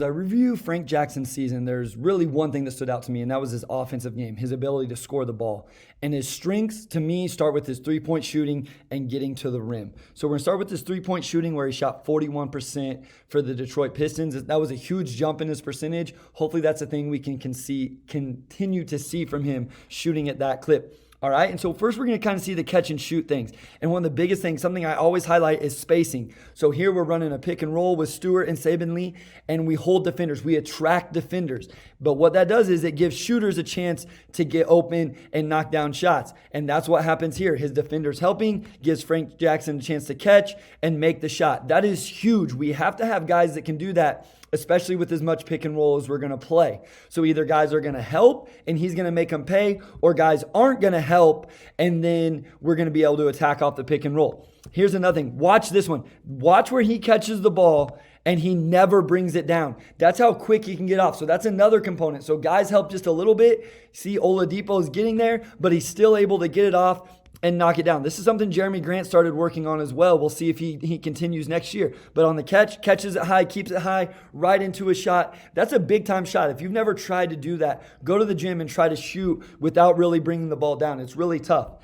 as I review Frank Jackson's season, there's really one thing that stood out to me, and that was his offensive game, his ability to score the ball. And his strengths, to me, start with his three-point shooting and getting to the rim. So we're going to start with his three-point shooting, where he shot 41% for the Detroit Pistons. That was a huge jump in his percentage. Hopefully that's a thing we can continue to see from him, shooting at that clip. All right, and so first we're going to kind of see the catch and shoot things. And one of the biggest things, something I always highlight, is spacing. So here we're running a pick and roll with Stewart and Saban Lee, and we hold defenders. We attract defenders. But what that does is it gives shooters a chance to get open and knock down shots. And that's what happens here. His defenders helping gives Frank Jackson a chance to catch and make the shot. That is huge. We have to have guys that can do that, especially with as much pick and roll as we're going to play. So either guys are going to help and he's going to make them pay, or guys aren't going to help and then we're going to be able to attack off the pick and roll. Here's another thing. Watch this one. Watch where he catches the ball and he never brings it down. That's how quick he can get off. So that's another component. So guys help just a little bit. See, Oladipo is getting there, but he's still able to get it off and knock it down. This is something Jeremy Grant started working on as well. We'll see if he continues next year. But on the catches it high, keeps it high, right into a shot. That's a big-time shot. If you've never tried to do that, go to the gym and try to shoot without really bringing the ball down. It's really tough.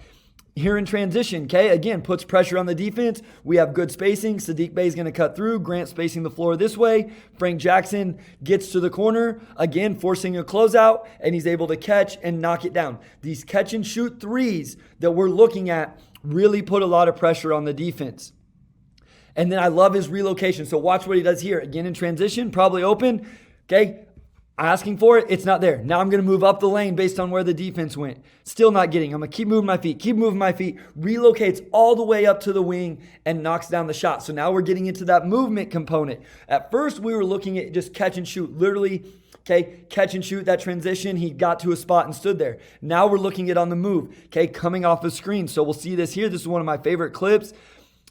Here in transition, okay, again, puts pressure on the defense. We have good spacing. Saddiq Bey is going to cut through. Grant spacing the floor this way. Frank Jackson gets to the corner, again, forcing a closeout, and he's able to catch and knock it down. These catch and shoot threes that we're looking at really put a lot of pressure on the defense. And then I love his relocation. So watch what he does here. Again in transition, probably open, okay. Asking for it, it's not there. Now I'm going to move up the lane based on where the defense went. Still not getting. I'm going to keep moving my feet, relocates all the way up to the wing and knocks down the shot. So now we're getting into that movement component. At first, we were looking at just catch and shoot, literally, okay, catch and shoot, that transition. He got to a spot and stood there. Now we're looking at on the move, okay, coming off the screen. So we'll see this here. This is one of my favorite clips.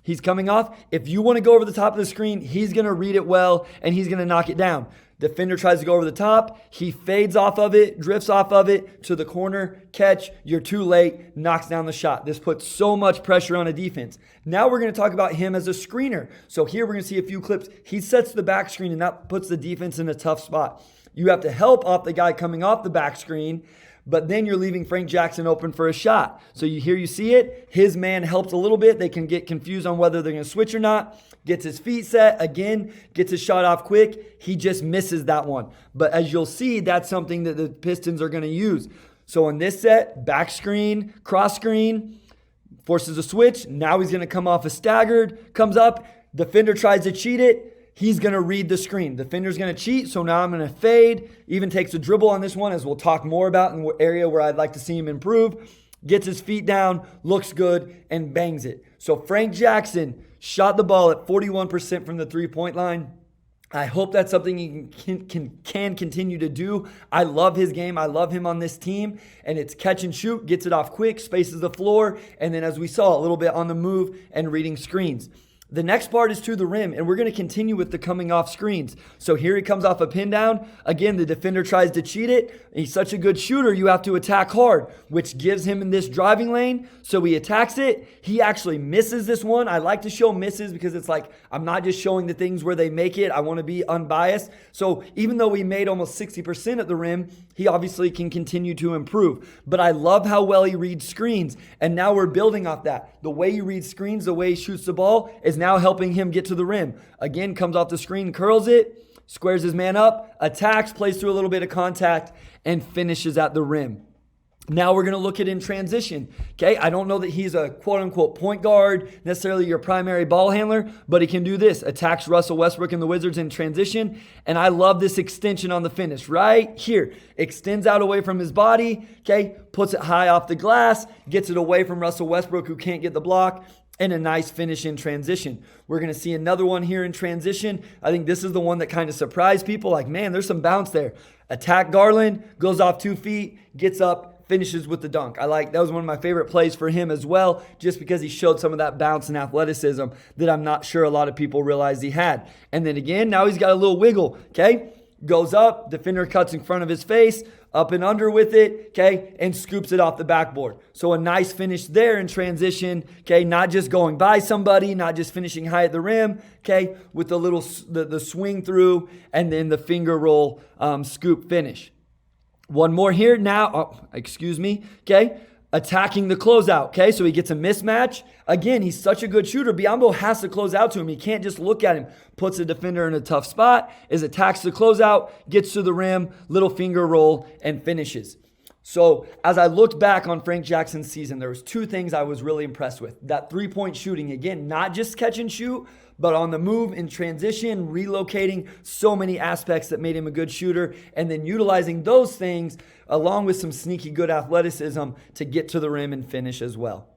He's coming off. If you want to go over the top of the screen, he's going to read it well and he's going to knock it down. Defender tries to go over the top. He fades off of it, drifts off of it to the corner, catch. You're too late, knocks down the shot. This puts so much pressure on a defense. Now we're going to talk about him as a screener. So here we're going to see a few clips. He sets the back screen and that puts the defense in a tough spot. You have to help off the guy coming off the back screen, but then you're leaving Frank Jackson open for a shot. So you see it. His man helps a little bit. They can get confused on whether they're going to switch or not. Gets his feet set, again, gets his shot off quick. He just misses that one. But as you'll see, that's something that the Pistons are going to use. So in this set, back screen, cross screen, forces a switch. Now he's going to come off a staggered, comes up. Defender tries to cheat it. He's going to read the screen. Defender's going to cheat, so now I'm going to fade. Even takes a dribble on this one, as we'll talk more about in the area where I'd like to see him improve. Gets his feet down, looks good, and bangs it. So Frank Jackson shot the ball at 41% from the three-point line. I hope that's something he can continue to do. I love his game. I love him on this team. And it's catch and shoot, gets it off quick, spaces the floor, and then as we saw, a little bit on the move and reading screens. The next part is to the rim, and we're going to continue with the coming off screens. So here he comes off a pin down. Again, the defender tries to cheat it. He's such a good shooter, you have to attack hard, which gives him in this driving lane. So he attacks it. He actually misses this one. I like to show misses because it's like, I'm not just showing the things where they make it. I want to be unbiased. So even though he made almost 60% at the rim, he obviously can continue to improve. But I love how well he reads screens. And now we're building off that. The way he reads screens, the way he shoots the ball is now helping him get to the rim. Again, comes off the screen, curls it, squares his man up, attacks, plays through a little bit of contact, and finishes at the rim. Now we're going to look at in transition. Okay, I don't know that he's a quote-unquote point guard, necessarily your primary ball handler, but he can do this. Attacks Russell Westbrook and the Wizards in transition, and I love this extension on the finish. Right here, extends out away from his body, okay, puts it high off the glass, gets it away from Russell Westbrook who can't get the block, and a nice finish in transition. We're going to see another one here in transition. I think this is the one that kind of surprised people. Like, man, there's some bounce there. Attack Garland, goes off 2 feet, gets up, finishes with the dunk. That was one of my favorite plays for him as well, just because he showed some of that bounce and athleticism that I'm not sure a lot of people realized he had. And then again, now he's got a little wiggle, okay? Goes up, defender cuts in front of his face, up and under with it, okay, and scoops it off the backboard. So a nice finish there in transition, okay, not just going by somebody, not just finishing high at the rim, okay, with the little the swing through and then the finger roll scoop finish. One more here now, okay, attacking the closeout, okay, so he gets a mismatch. Again, he's such a good shooter. Biyombo has to close out to him. He can't just look at him. Puts the defender in a tough spot, attacks the closeout, gets to the rim, little finger roll, and finishes. So as I looked back on Frank Jackson's season, there was two things I was really impressed with. That three-point shooting, again, not just catch and shoot, but on the move, in transition, relocating, so many aspects that made him a good shooter, and then utilizing those things along with some sneaky good athleticism to get to the rim and finish as well.